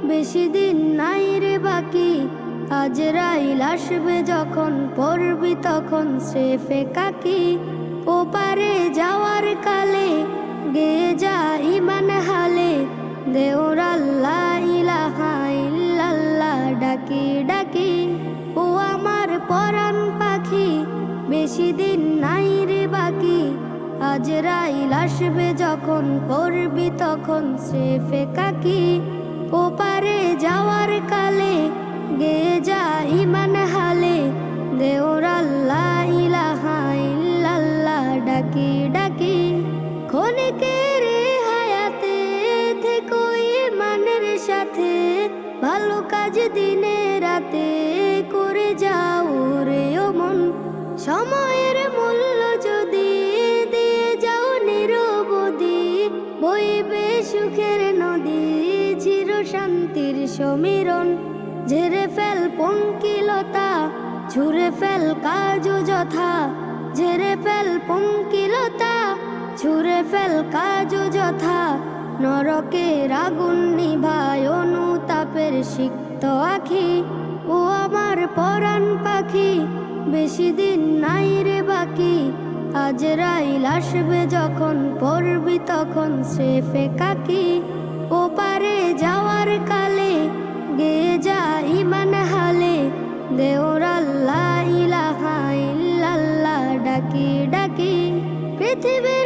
বেশি দিন নাই রে বাকি। আজরাইল আসবে যখন পড়বি তখন স্রেফে কাকি। ওপারে যাওয়ার কালে গে যা ইমান হালে, দেওর আল্লাহ ইলাহা ইল্লাল্লাহ ডাকি ডাকি। ও আমার পরাণ পাখি, বেশি দিন নাই রে বাকি। আজরাইল আসবে যখন পড়বি তখন স্রেফে কাকি। ওপারে যাওয়ার কালে গে যা ইমান হালে, দেওর আল্লাহ ইলাহা ইল্লাল্লাহ ডাকি ডাকি। ক্ষণিকের হায়াতে থেকো ইমানের সাথে, ভালো কাজ দিনে রাতে করে যাও রে ও মন। সময়ের মূল্য যদি দিয়ে যাও নিরবধি, বইবে সুখের নদী চির শান্তির সমীরণ। ঝেড়ে ফেল পঙ্কিলতা, ছুঁড়ে ফেল কাজ যথা। ঝেড়ে ফেল পঙ্কিলতা, ছুঁড়ে ফেল কাজ যথা। নরকের আগুন নিভায় অনুতাপের সিক্ত আখি। ও আমার পরাণ পাখি, বেশি দিন নাই রে বাকি। আজরাইল আসবে যখন পড়বি তখন স্রেফে কাকি। ওপারে যাওয়ার কালে গে যা ইমান হালে, দেওর আল্লাহ ইলাহা ইল্লাল্লাহ ডাকি ডাকি। পৃথিবী